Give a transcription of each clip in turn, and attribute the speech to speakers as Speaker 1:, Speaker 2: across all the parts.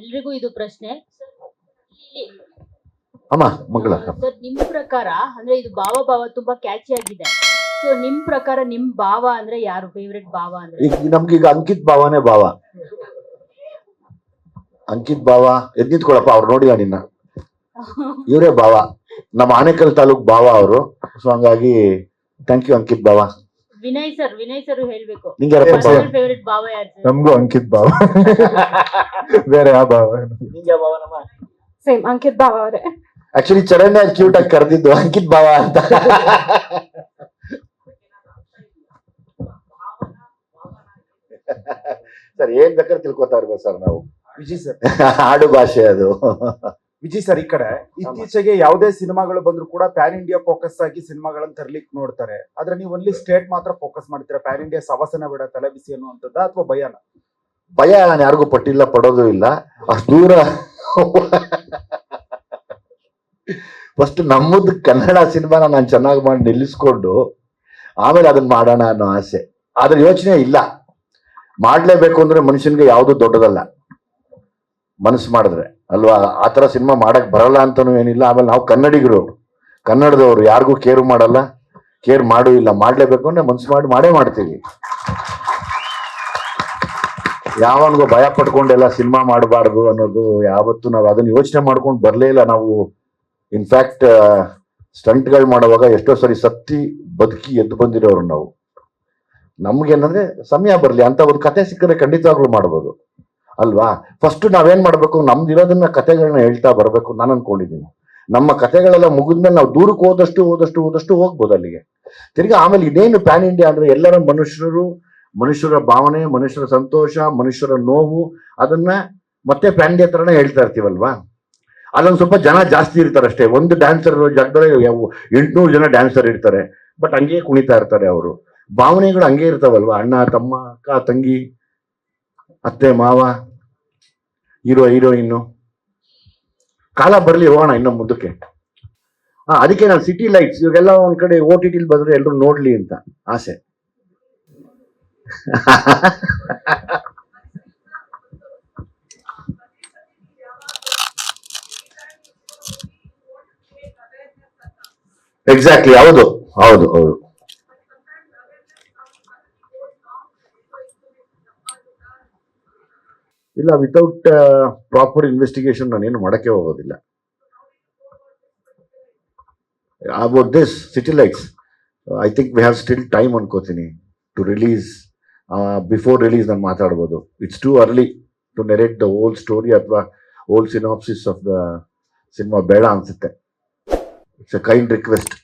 Speaker 1: ಎಲ್ರಿಗೂ ಇದು ಪ್ರಶ್ನೆ.
Speaker 2: ಅಮ್ಮ ಮಗಳ
Speaker 1: ಸರ್, ನಿಮ್ ಪ್ರಕಾರ ಅಂದ್ರೆ ಇದು ಭಾವ ತುಂಬಾ ಕ್ಯಾಚಿ ಆಗಿದೆ. ಸೊ ನಿಮ್ ಪ್ರಕಾರ ನಿಮ್ ಭಾವ ಅಂದ್ರೆ ಯಾರು ಫೇವ್ರೆಟ್ ಭಾವ ಅಂದ್ರೆ?
Speaker 2: ಈಗ ನಮ್ಗೀಗ ಅಂಕಿತ್ ಭಾವನೇ ಭಾವ. ಅಂಕಿತ್ ಭಾವ ಎದ್ ನಿಂತ್ಕೊಳಪ್ಪ, ಅವ್ರು ನೋಡಿಲ್ಲ ನಿನ್ನ, ಇವರೇ ಭಾವ, ನಮ್ಮ ಆನೇಕಲ್ ತಾಲೂಕ್ ಭಾವ ಅವರು. ಸೊ ಹಂಗಾಗಿ ಥ್ಯಾಂಕ್ ಯು ಅಂಕಿತ್ ಭಾವ.
Speaker 1: ವಿನಯ್ ಸರ್ ಹೇಳ್ಬೇಕು,
Speaker 2: ನಿಂಗೆ ಯಾರಪ್ಪ ಭಾವ?
Speaker 1: ಫೇವ್ರೆಟ್ ಭಾವ ಯಾರು sir?
Speaker 3: ನಮಗೂ ಅಂಕಿತ್ ಭಾವ. ಬೇರೆ ಯಾವ ಭಾವ?
Speaker 2: ನಿಂಗೆ ಭಾವ ನಮ್ಮ
Speaker 4: ಸೇಮ್ ಅಂಕಿತ್ ಭಾವ ಅವರೇ.
Speaker 2: ಆಕ್ಚುಲಿ ಚರಣ್ ಕ್ಯೂಟ್ ಆಗಿ ಕರೆದಿದ್ದು ಅಂಕಿತ್ ಭಾವ ಅಂತ. ಸರ್ ಏನ್ ಬೇಕಾದ್ರೆ ತಿಳ್ಕೊತಾ ಇರ್ಬೋದು ಸರ್ ನಾವು.
Speaker 3: ವಿಜಯ್ ಸರ್,
Speaker 2: ಆಡು ಭಾಷೆ ಅದು.
Speaker 3: ವಿಜಯ್ ಸರ್, ಈ ಕಡೆ ಇತ್ತೀಚೆಗೆ ಯಾವುದೇ ಸಿನಿಮಾಗಳು ಬಂದ್ರು ಕೂಡ ಪ್ಯಾನ್ ಇಂಡಿಯಾ ಫೋಕಸ್ ಆಗಿ ಸಿನಿಮಾಗಳನ್ನ ತರ್ಲಿಕ್ಕೆ ನೋಡ್ತಾರೆ. ಆದ್ರೆ ನೀವು ಒನ್ಲಿ ಸ್ಟೇಟ್ ಮಾತ್ರ ಫೋಕಸ್ ಮಾಡ್ತೀರಾ. ಪ್ಯಾನ್ ಇಂಡಿಯಾ ಸವಸನ ಬಿಡ ತಲೆ ಬಿಸಿ ಅನ್ನುವಂಥದ್ದು ಅಥವಾ ಭಯನ?
Speaker 2: ಭಯ ನಾನು ಯಾರಿಗೂ ಪಟ್ಟಿಲ್ಲ, ಪಡೋದು ಇಲ್ಲ. ಅಷ್ಟು ದೂರ ಫಸ್ಟ್ ನಮ್ಮದು ಕನ್ನಡ ಸಿನಿಮಾನ ನಾನು ಚೆನ್ನಾಗಿ ಮಾಡಿ ನಿಲ್ಲಿಸ್ಕೊಂಡು ಆಮೇಲೆ ಅದನ್ನ ಮಾಡೋಣ ಅನ್ನೋ ಆಸೆ. ಆದ್ರೆ ಯೋಚನೆ ಇಲ್ಲ, ಮಾಡ್ಲೇಬೇಕು ಅಂದ್ರೆ ಮನುಷ್ಯನ್ಗೆ ಯಾವುದು ದೊಡ್ಡದಲ್ಲ ಮನಸ್ಸು ಮಾಡಿದ್ರೆ ಅಲ್ವಾ. ಆತರ ಸಿನಿಮಾ ಮಾಡಕ್ ಬರಲ್ಲ ಅಂತಾನು ಏನಿಲ್ಲ. ಆಮೇಲೆ ನಾವು ಕನ್ನಡಿಗರು, ಕನ್ನಡದವರು, ಯಾರಿಗೂ ಕೇರ್ ಮಾಡಲ್ಲ, ಕೇರ್ ಮಾಡೂ ಇಲ್ಲ. ಮಾಡ್ಲೇಬೇಕು ಅಂದ್ರೆ ಮನ್ಸು ಮಾಡಿ ಮಾಡೇ ಮಾಡ್ತೀವಿ. ಯಾವನ್ಗೂ ಭಯ ಪಡ್ಕೊಂಡೆಲ್ಲ ಸಿನಿಮಾ ಮಾಡಬಾರ್ದು ಅನ್ನೋದು ಯಾವತ್ತು ನಾವು ಅದನ್ನ ಯೋಚನೆ ಮಾಡ್ಕೊಂಡು ಬರ್ಲೇ ಇಲ್ಲ ನಾವು. ಇನ್ಫ್ಯಾಕ್ಟ್ ಸ್ಟಂಟ್ಗಳು ಮಾಡುವಾಗ ಎಷ್ಟೋ ಸರಿ ಸತ್ತಿ ಬದುಕಿ ಎದ್ದು ಬಂದಿರೋರು ನಾವು. ನಮ್ಗೇನಂದ್ರೆ ಸಮಯ ಬರ್ಲಿ ಅಂತ ಒಂದು ಕತೆ ಸಿಕ್ಕರೆ ಖಂಡಿತವಾಗ್ಲೂ ಮಾಡ್ಬೋದು ಅಲ್ವಾ. ಫಸ್ಟ್ ನಾವೇನ್ ಮಾಡ್ಬೇಕು, ನಮ್ದಿರೋದನ್ನ ಕತೆಗಳನ್ನ ಹೇಳ್ತಾ ಬರ್ಬೇಕು ನಾನು ಅನ್ಕೊಂಡಿದ್ದೀನಿ. ನಮ್ಮ ಕತೆಗಳೆಲ್ಲ ಮುಗಿದ್ಮೇಲೆ ನಾವು ದೂರಕ್ಕೆ ಹೋದಷ್ಟು ಹೋಗ್ಬೋದು ಅಲ್ಲಿಗೆ. ತಿರ್ಗಿ ಆಮೇಲೆ ಇದೇನು ಪ್ಯಾನ್ ಇಂಡಿಯಾ ಅಂದ್ರೆ ಎಲ್ಲರ ಮನುಷ್ಯರ ಭಾವನೆ, ಮನುಷ್ಯರ ಸಂತೋಷ, ಮನುಷ್ಯರ ನೋವು, ಅದನ್ನ ಮತ್ತೆ ಪ್ಯಾನ್ ಇಂಡಿಯಾ ತರನೇ ಹೇಳ್ತಾ ಇರ್ತೀವಲ್ವಾ. ಅಲ್ಲೊಂದು ಸ್ವಲ್ಪ ಜನ ಜಾಸ್ತಿ ಇರ್ತಾರೆ ಅಷ್ಟೇ. ಒಂದು ಡ್ಯಾನ್ಸರ್ ಜಾಗದಲ್ಲಿ 800 ಜನ ಡ್ಯಾನ್ಸರ್ ಇರ್ತಾರೆ, ಬಟ್ ಹಂಗೆ ಕುಣಿತಾ ಇರ್ತಾರೆ ಅವರು. ಭಾವನೆಗಳು ಹಂಗೆ ಇರ್ತಾವಲ್ವಾ. ಅಣ್ಣ ತಮ್ಮ, ಅಕ್ಕ ತಂಗಿ, ಅತ್ತೆ ಮಾವ, ಹೀರೋಯಿನ್ನು. ಕಾಲ ಬರ್ಲಿ, ಹೋಗೋಣ ಇನ್ನು ಮುಂದಕ್ಕೆ. ಅದಕ್ಕೆ ನಾನು ಸಿಟಿ ಲೈಟ್ಸ್ ಇವಾಗೆಲ್ಲ ಒಂದ್ ಕಡೆ OTT ಬಂದ್ರೆ ಎಲ್ರು ನೋಡ್ಲಿ ಅಂತ ಆಸೆ. ಎಕ್ಸಾಕ್ಟ್ಲಿ, ಹೌದು ಹೌದು ಹೌದು. ಇಲ್ಲ, ವಿತೌಟ್ ಪ್ರಾಪರ್ ಇನ್ವೆಸ್ಟಿಗೇಷನ್ ನಾನೇನು ಮಾಡಕ್ಕೆ ಹೋಗೋದಿಲ್ಲ. About this city lights I think we have still time ಅನ್ಕೋತೀನಿ ಟು ರಿಲೀಸ್. ಬಿಫೋರ್ ರಿಲೀಸ್ ನಾನು ಮಾತಾಡ್ಬೋದು. It's too early to narrate the whole story ಅಥವಾ whole synopsis of the cinema ಬೇಡ ಅನ್ಸುತ್ತೆ. It's a kind request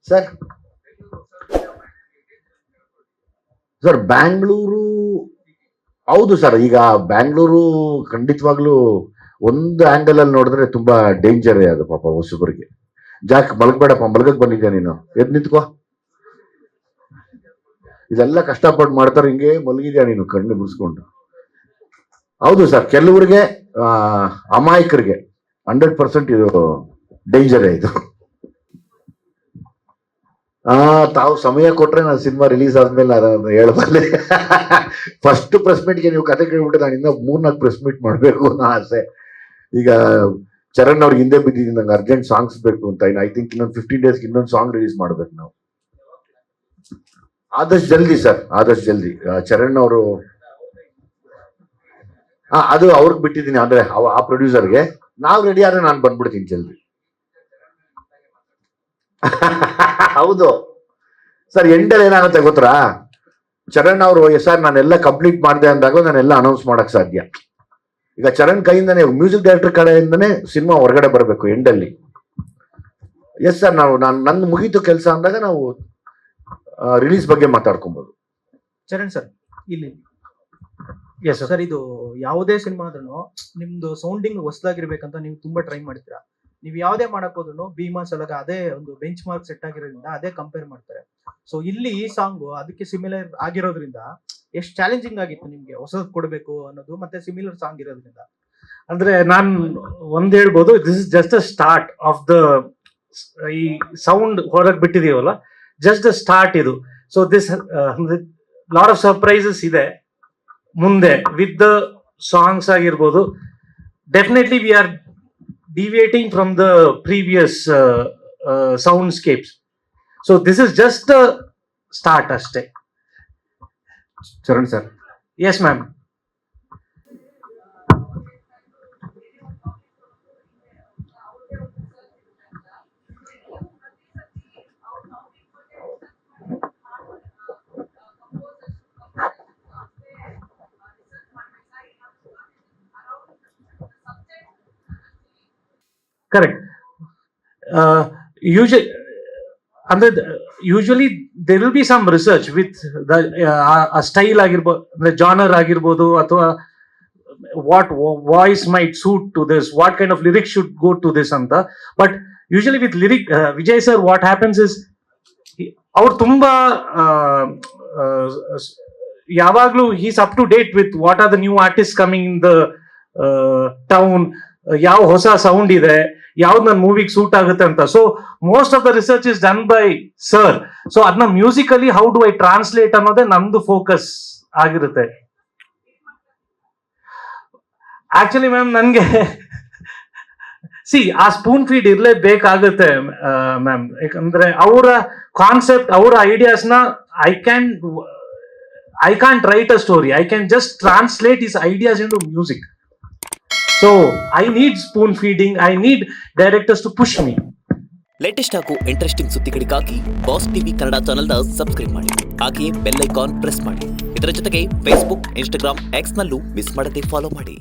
Speaker 2: sir. Sir Bangalore, ಹೌದು sir. ಈಗ ಬ್ಯಾಂಗ್ಳೂರು ಖಂಡಿತವಾಗ್ಲೂ ಒಂದು ಆಂಗಲ್ ಅಲ್ಲಿ ನೋಡಿದ್ರೆ ತುಂಬಾ ಡೇಂಜರ್ ಅದು ಪಾಪ ಹೊಸಬರಿಗೆ. ಜಾಕ್ ಮಲಗಬೇಡಪ್ಪ, ಮಲಗಕ್ ಬಂದಿದ್ಯಾ ನೀನು, ಎದ್ ನಿಂತ್ಕೋ. ಇದೆಲ್ಲ ಕಷ್ಟಪಟ್ಟು ಮಾಡ್ತಾರೆ, ಹಿಂಗೆ ಮಲಗಿದ್ಯಾ ನೀನು ಕಣ್ಣು ಮುಗಿಸ್ಕೊಂಡು. ಹೌದು ಸರ್, ಕೆಲವರಿಗೆ ಅಮಾಯಕರಿಗೆ 100% ಇದು ಡೇಂಜರೇ ಇದು. ತಾವು ಸಮಯ ಕೊಟ್ರೆ ನಾನು ಸಿನಿಮಾ ರಿಲೀಸ್ ಆದ್ಮೇಲೆ ನಾನು ಹೇಳಬಲ್ಲೆ. ಫಸ್ಟ್ ಪ್ರೆಸ್ ಮೀಟ್ಗೆ ನೀವು ಕತೆ ಕೇಳ್ಬಿಟ್ಟು ನಾನು ಇನ್ನ 3-4 ಪ್ರೆಸ್ ಮೀಟ್ ಮಾಡ್ಬೇಕು ಅನ್ನೋ ಆಸೆ. ಈಗ ಚರಣ್ ಅವ್ರಿಗೆ ಹಿಂದೆ ಬಿದ್ದಿದ್ದೀನಿ, ನಂಗೆ ಅರ್ಜೆಂಟ್ ಸಾಂಗ್ಸ್ ಬೇಕು ಅಂತ. ಐ ಥಿಂಕ್ ಇನ್ನೊಂದು 15 ಡೇಸ್ಗೆ ಇನ್ನೊಂದು ಸಾಂಗ್ ರಿಲೀಸ್ ಮಾಡ್ಬೇಕು ನಾವು. ಆದಷ್ಟು ಜಲ್ದಿ ಸರ್, ಆದಷ್ಟು ಜಲ್ದಿ. ಚರಣ್ ಅವರು ಅದು ಅವ್ರಿಗೆ ಬಿಟ್ಟಿದ್ದೀನಿ. ಅಂದ್ರೆ ಆ ಪ್ರೊಡ್ಯೂಸರ್ಗೆ ನಾವು ರೆಡಿ ಆದ್ರೆ ನಾನು ಬಂದ್ಬಿಡ್ತೀನಿ ಜಲ್ದಿ. ಹೌದು ಸರ್. ಎಂಡಲ್ಲಿ ಏನಾಗುತ್ತೆ ಗೊತ್ತಾ, ಚರಣ್ ಅವರು ಸರ್ ನಾನೆಲ್ಲ ಕಂಪ್ಲೀಟ್ ಮಾಡಿದೆ ಅಂದಾಗ ನಾನೆಲ್ಲ ಅನೌನ್ಸ್ ಮಾಡಕ್ ಸಾಧ್ಯ. ಈಗ ಚರಣ್ ಕೈಯಿಂದಾನೆ, ಮ್ಯೂಸಿಕ್ ಡೈರೆಕ್ಟರ್ ಕಡೆಯಿಂದಾನೆ ಸಿನಿಮಾ ಹೊರಗಡೆ ಬರಬೇಕು ಎಂಡಲ್ಲಿ. ಎಸ್ ಸರ್, ನನ್ನ ಮುಗೀತು ಕೆಲಸ ಅಂದಾಗ ನಾವು ರಿಲೀಸ್ ಬಗ್ಗೆ ಮಾತಾಡ್ಕೊಬಹುದು.
Speaker 5: ಚರಣ್ ಸರ್, ಇಲ್ಲಿ ಸರ್, ಇದು ಯಾವುದೇ ಸಿನಿಮಾ ಆದ್ರೂ ನಿಮ್ದು ಸೌಂಡಿಂಗ್ ಹೊಸದಾಗಿರ್ಬೇಕಂತ ನೀವು ತುಂಬಾ ಟ್ರೈ ಮಾಡ್ತೀರಾ. ನೀವು ಯಾವುದೇ ಮಾಡಕ್ ಹೋದ್ರು ಭೀಮಾ ಸಲಗ ಅದೇ ಒಂದು ಬೆಂಚ್ ಮಾರ್ಕ್ ಸೆಟ್ ಆಗಿರೋದ್ರಿಂದ ಅದೇ ಕಂಪೇರ್ ಮಾಡ್ತಾರೆ. ಸೊ ಇಲ್ಲಿ ಈ ಸಾಂಗ್ ಅದಕ್ಕೆ ಸಿಮಿಲರ್ ಆಗಿರೋದ್ರಿಂದ ಎಷ್ಟು ಚಾಲೆಂಜಿಂಗ್ ಆಗಿತ್ತು ನಿಮ್ಗೆ ಹೊಸದ್ ಕೊಡ್ಬೇಕು ಅನ್ನೋದು, ಮತ್ತೆ ಸಿಮಿಲರ್ ಸಾಂಗ್ ಇರೋದ್ರಿಂದ?
Speaker 6: ಅಂದ್ರೆ ನಾನ್ ಒಂದ್ ಹೇಳ್ಬೋದು, this is just a start of the ಈ ಸೌಂಡ್ ಹೊರಗ್ ಬಿಟ್ಟಿದೀವಲ್ಲ, ಜಸ್ಟ್ ದ ಸ್ಟಾರ್ಟ್ ಇದು. So this lot of surprises ಇದೆ ಮುಂದೆ ವಿತ್ ದ ಸಾಂಗ್ಸ್ ಆಗಿರ್ಬೋದು, definitely we are deviating from the previous soundscapes. So this is just a start ashte.
Speaker 3: Charan sir,
Speaker 6: Yes, ma'am. Correct. Usually there will be some research with the a style ಆಗಿರ್ಬೋದು, the genre ಆಗಿರ್ಬೋದು, ಅಥವಾ what voice might suit to this, what kind of lyrics should go to this ಅಂತ. But usually with lyric, Vijay sir, what happens is ಅವ್ರು ತುಂಬಾ ಯಾವಾಗ್ಲೂ he's up to date with what are the new artists coming in the town, ಯಾವ ಹೊಸ sound ಇದೆ, ಯಾವ್ದು ನನ್ನ ಮೂವಿಗೆ suit ಆಗುತ್ತೆ ಅಂತ. So most of the research is done by sir. So ಅದನ್ನ musically how do I translate ಅನ್ನೋದೇ ನಮ್ದು ಫೋಕಸ್ ಆಗಿರುತ್ತೆ. ಆಕ್ಚುಲಿ ಮ್ಯಾಮ್ ನನ್ಗೆ ಆ ಸ್ಪೂನ್ ಫೀಡ್ ಇರ್ಲೇಬೇಕಾಗುತ್ತೆ ಮ್ಯಾಮ್. ಯಾಕಂದ್ರೆ ಅವರ ಕಾನ್ಸೆಪ್ಟ್, ಅವರ ಐಡಿಯಾಸ್ನ I can write a story, I can just translate his ideas into music. So I need spoon feeding, I need directors to push me.
Speaker 7: Latest ಹಾಗೂ interesting ಸುದ್ದಿಗಳಿಗಾಗಿ boss TV Kannada ಚಾನೆಲ್ನ subscribe ಮಾಡಿ, ಹಾಗೆಯೇ bell icon press ಮಾಡಿ. ಇದರ ಜೊತೆಗೆ Facebook, Instagram, X ನಲ್ಲೂ miss ಮಾಡದೆ ಫಾಲೋ ಮಾಡಿ.